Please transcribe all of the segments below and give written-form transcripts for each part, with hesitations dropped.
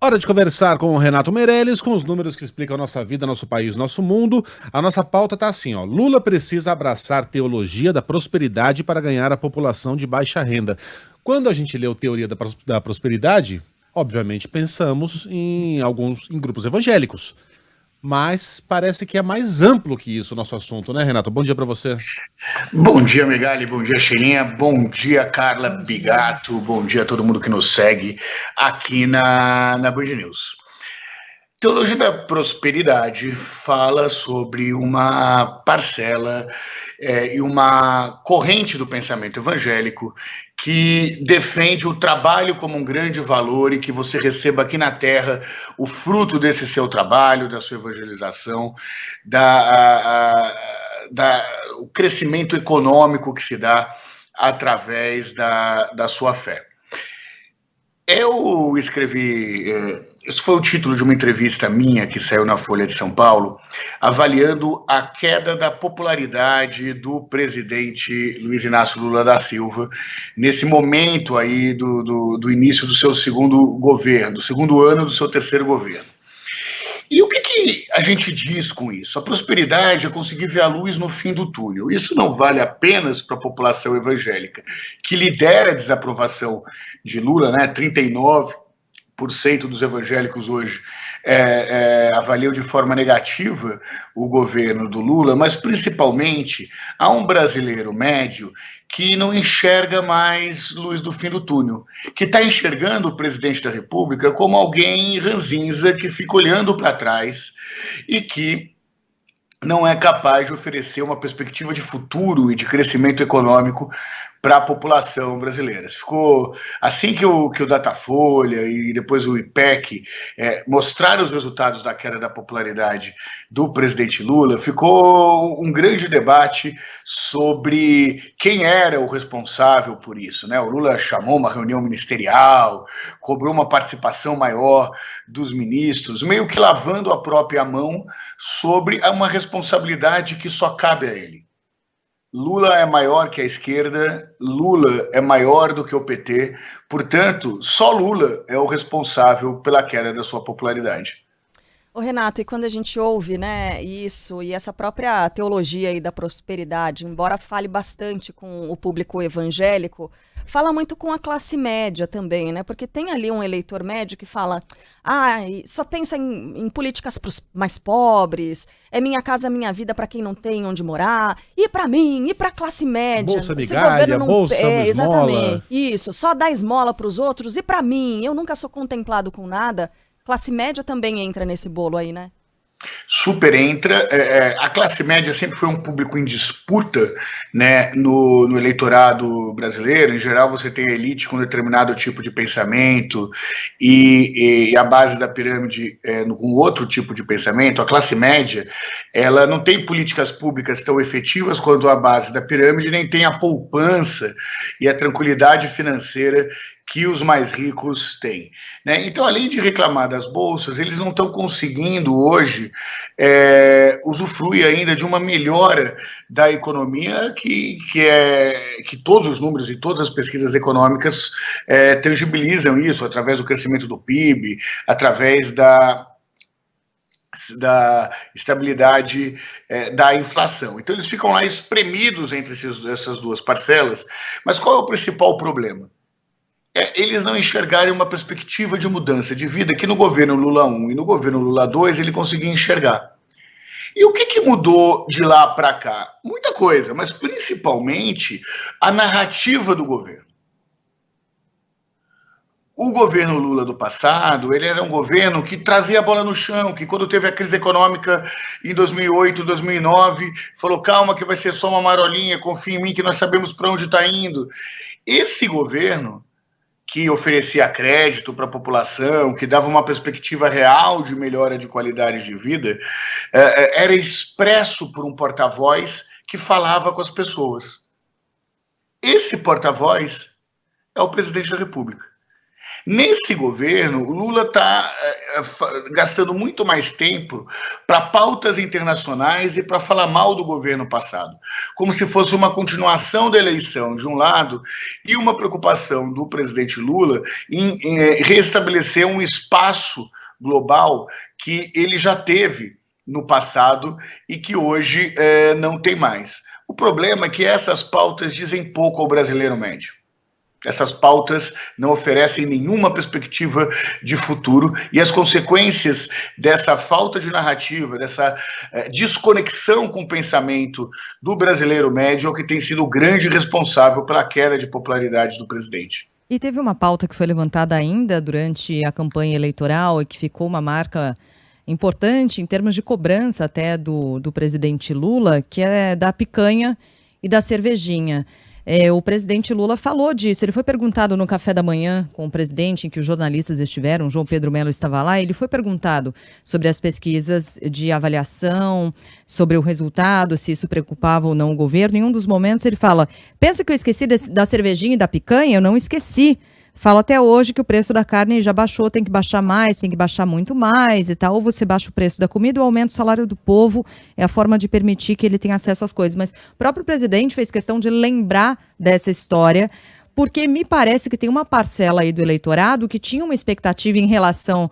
Hora de conversar com o Renato Meirelles, com os números que explicam a nossa vida, nosso país, nosso mundo. A nossa pauta tá assim, ó. Lula precisa abraçar teologia da prosperidade para ganhar a população de baixa renda. Quando a gente leu teoria da prosperidade, obviamente pensamos em grupos evangélicos. Mas parece que é mais amplo que isso o nosso assunto, né, Renato? Bom dia para você. Bom dia, Megali, bom dia, Xelinha, bom dia, Carla Bigato, bom dia a todo mundo que nos segue aqui na Band News. Teologia da Prosperidade fala sobre uma parcela e uma corrente do pensamento evangélico que defende o trabalho como um grande valor e que você receba aqui na Terra o fruto desse seu trabalho, da sua evangelização, o crescimento econômico que se dá através da sua fé. Eu escrevi, esse foi o título de uma entrevista minha que saiu na Folha de São Paulo, avaliando a queda da popularidade do presidente Luiz Inácio Lula da Silva, nesse momento aí do início do seu segundo governo, do segundo ano do seu terceiro governo. E o que a gente diz com isso? A prosperidade é conseguir ver a luz no fim do túnel. Isso não vale apenas para a população evangélica, que lidera a desaprovação de Lula, né? 39% dos evangélicos hoje avaliam de forma negativa o governo do Lula, mas principalmente há um brasileiro médio que não enxerga mais luz do fim do túnel, que está enxergando o presidente da República como alguém ranzinza que fica olhando para trás e que não é capaz de oferecer uma perspectiva de futuro e de crescimento econômico para a população brasileira. Ficou assim que o Datafolha e depois o IPEC mostraram os resultados da queda da popularidade do presidente Lula, ficou um grande debate sobre quem era o responsável por isso, né? O Lula chamou uma reunião ministerial, cobrou uma participação maior dos ministros, meio que lavando a própria mão sobre uma responsabilidade que só cabe a ele. Lula é maior que a esquerda, Lula é maior do que o PT, portanto, só Lula é o responsável pela queda da sua popularidade. Ô Renato, e quando a gente ouve, né, isso e essa própria teologia aí da prosperidade, embora fale bastante com o público evangélico, fala muito com a classe média também, né? Porque tem ali um eleitor médio que fala, só pensa em políticas para os mais pobres, é minha casa, minha vida para quem não tem onde morar, e para mim, e para a classe média. Bolsa migalha, bolsa esmola. Exatamente, isso, só dá esmola para os outros, e para mim, eu nunca sou contemplado com nada. Classe média também entra nesse bolo aí, né? Super entra. A classe média sempre foi um público em disputa, né, no eleitorado brasileiro. Em geral, você tem a elite com determinado tipo de pensamento e a base da pirâmide com outro tipo de pensamento. A classe média, ela não tem políticas públicas tão efetivas quanto a base da pirâmide, nem tem a poupança e a tranquilidade financeira que os mais ricos têm, né? Então, além de reclamar das bolsas, eles não estão conseguindo hoje usufruir ainda de uma melhora da economia que todos os números e todas as pesquisas econômicas tangibilizam isso através do crescimento do PIB, através da estabilidade da inflação. Então, eles ficam lá espremidos entre essas duas parcelas. Mas qual é o principal problema? Eles não enxergarem uma perspectiva de mudança de vida que no governo Lula 1 e no governo Lula 2 ele conseguia enxergar. E o que mudou de lá para cá? Muita coisa, mas principalmente a narrativa do governo. O governo Lula do passado, ele era um governo que trazia a bola no chão, que quando teve a crise econômica em 2008, 2009, falou, calma que vai ser só uma marolinha, confia em mim que nós sabemos para onde está indo. Esse governo que oferecia crédito para a população, que dava uma perspectiva real de melhora de qualidade de vida, era expresso por um porta-voz que falava com as pessoas. Esse porta-voz é o presidente da República. Nesse governo, o Lula está gastando muito mais tempo para pautas internacionais e para falar mal do governo passado, como se fosse uma continuação da eleição, de um lado, e uma preocupação do presidente Lula em restabelecer um espaço global que ele já teve no passado e que hoje não tem mais. O problema é que essas pautas dizem pouco ao brasileiro médio. Essas pautas não oferecem nenhuma perspectiva de futuro e as consequências dessa falta de narrativa, dessa desconexão com o pensamento do brasileiro médio é o que tem sido o grande responsável pela queda de popularidade do presidente. E teve uma pauta que foi levantada ainda durante a campanha eleitoral e que ficou uma marca importante em termos de cobrança até do presidente Lula, que é da picanha e da cervejinha. O presidente Lula falou disso, ele foi perguntado no café da manhã com o presidente, em que os jornalistas estiveram, João Pedro Mello estava lá, ele foi perguntado sobre as pesquisas de avaliação, sobre o resultado, se isso preocupava ou não o governo. Em um dos momentos ele fala, pensa que eu esqueci da cervejinha e da picanha? Eu não esqueci. Fala até hoje que o preço da carne já baixou, tem que baixar mais, tem que baixar muito mais e tal. Ou você baixa o preço da comida ou aumenta o salário do povo. É a forma de permitir que ele tenha acesso às coisas. Mas o próprio presidente fez questão de lembrar dessa história, porque me parece que tem uma parcela aí do eleitorado que tinha uma expectativa em relação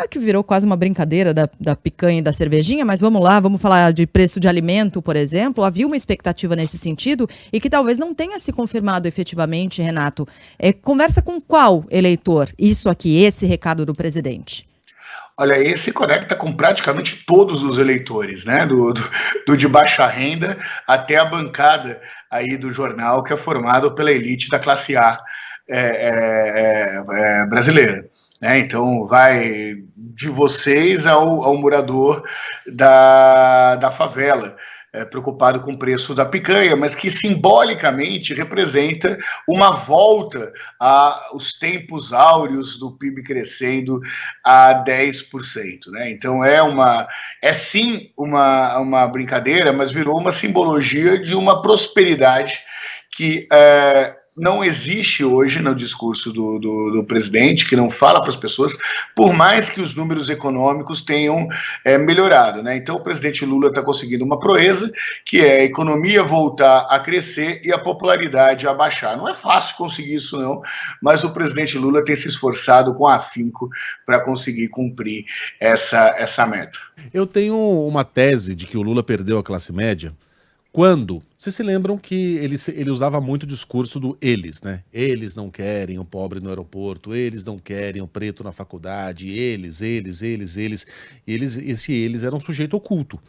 que virou quase uma brincadeira da picanha e da cervejinha, mas vamos lá, vamos falar de preço de alimento, por exemplo. Havia uma expectativa nesse sentido e que talvez não tenha se confirmado efetivamente, Renato. Conversa com qual eleitor isso aqui, esse recado do presidente? Olha, esse conecta com praticamente todos os eleitores, né? Do de baixa renda até a bancada aí do jornal, que é formado pela elite da classe A brasileira. Então vai de vocês ao morador da favela, preocupado com o preço da picanha, mas que simbolicamente representa uma volta aos tempos áureos do PIB crescendo a 10%. Então é sim uma brincadeira, mas virou uma simbologia de uma prosperidade que não existe hoje no discurso do presidente, que não fala para as pessoas, por mais que os números econômicos tenham melhorado. Então o presidente Lula está conseguindo uma proeza, que é a economia voltar a crescer e a popularidade a baixar. Não é fácil conseguir isso não, mas o presidente Lula tem se esforçado com afinco para conseguir cumprir essa meta. Eu tenho uma tese de que o Lula perdeu a classe média quando, vocês se lembram que ele usava muito o discurso do eles, né? Eles não querem o pobre no aeroporto, eles não querem o preto na faculdade, eles. Esse eles era um sujeito oculto,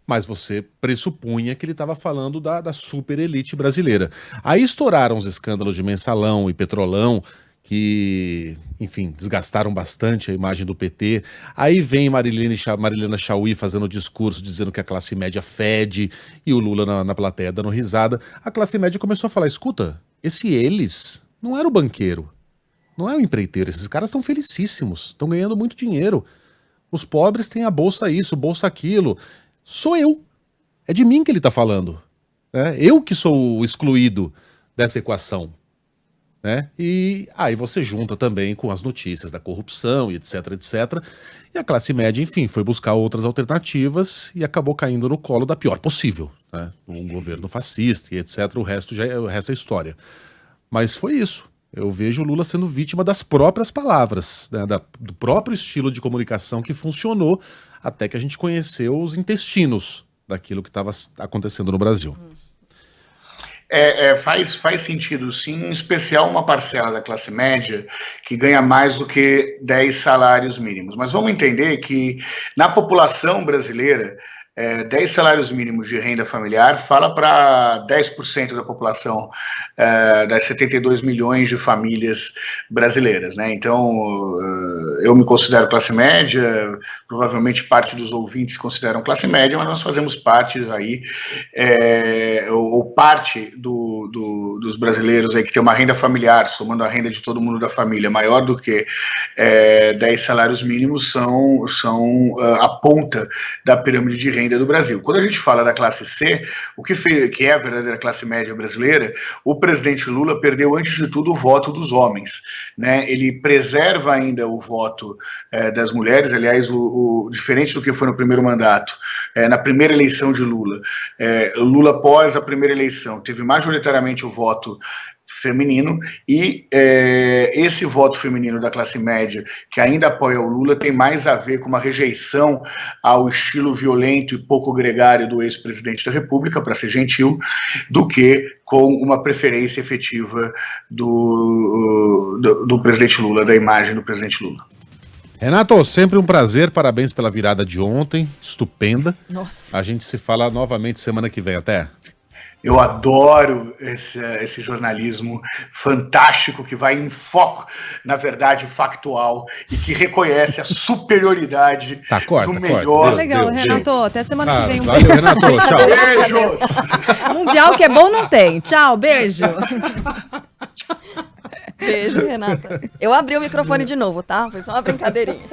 mas você pressupunha que ele estava falando da super elite brasileira. Aí estouraram os escândalos de Mensalão e Petrolão, que, enfim, desgastaram bastante a imagem do PT. Aí vem Marilena Chaui fazendo discurso, dizendo que a classe média fede, e o Lula na plateia dando risada. A classe média começou a falar, escuta, esse eles não era o banqueiro, não é o empreiteiro, esses caras estão felicíssimos, estão ganhando muito dinheiro. Os pobres têm a bolsa isso, bolsa aquilo. Sou eu. É de mim que ele está falando. Eu que sou o excluído dessa equação. E aí você junta também com as notícias da corrupção e etc, e a classe média, enfim, foi buscar outras alternativas e acabou caindo no colo da pior possível, um governo fascista e etc, o resto é história. Mas foi isso, eu vejo o Lula sendo vítima das próprias palavras, do próprio estilo de comunicação que funcionou até que a gente conheceu os intestinos daquilo que estava acontecendo no Brasil. Faz sentido sim, em especial uma parcela da classe média que ganha mais do que 10 salários mínimos. Mas vamos entender que na população brasileira, 10 salários mínimos de renda familiar fala para 10% da população das 72 milhões de famílias brasileiras. Então, eu me considero classe média, provavelmente parte dos ouvintes consideram classe média, mas nós fazemos parte aí, ou parte dos brasileiros aí que tem uma renda familiar, somando a renda de todo mundo da família, maior do que 10 salários mínimos, são a ponta da pirâmide de renda do Brasil. Quando a gente fala da classe C, que é a verdadeira classe média brasileira, o presidente Lula perdeu, antes de tudo, o voto dos homens, né? Ele preserva ainda o voto das mulheres, aliás, diferente do que foi no primeiro mandato, na primeira eleição de Lula. Lula, após a primeira eleição, teve majoritariamente o voto feminino, e esse voto feminino da classe média, que ainda apoia o Lula, tem mais a ver com uma rejeição ao estilo violento e pouco gregário do ex-presidente da República, para ser gentil, do que com uma preferência efetiva do presidente Lula, da imagem do presidente Lula. Renato, sempre um prazer, parabéns pela virada de ontem, estupenda. Nossa. A gente se fala novamente semana que vem, até. Eu adoro esse jornalismo fantástico que vai em foco, na verdade, factual, e que reconhece a superioridade do melhor. Legal, Renato. Até semana que vem. Valeu, Renato. Tchau. Beijos! Mundial que é bom não tem. Tchau, beijo. Beijo, Renata. Eu abri o microfone de novo, tá? Foi só uma brincadeirinha.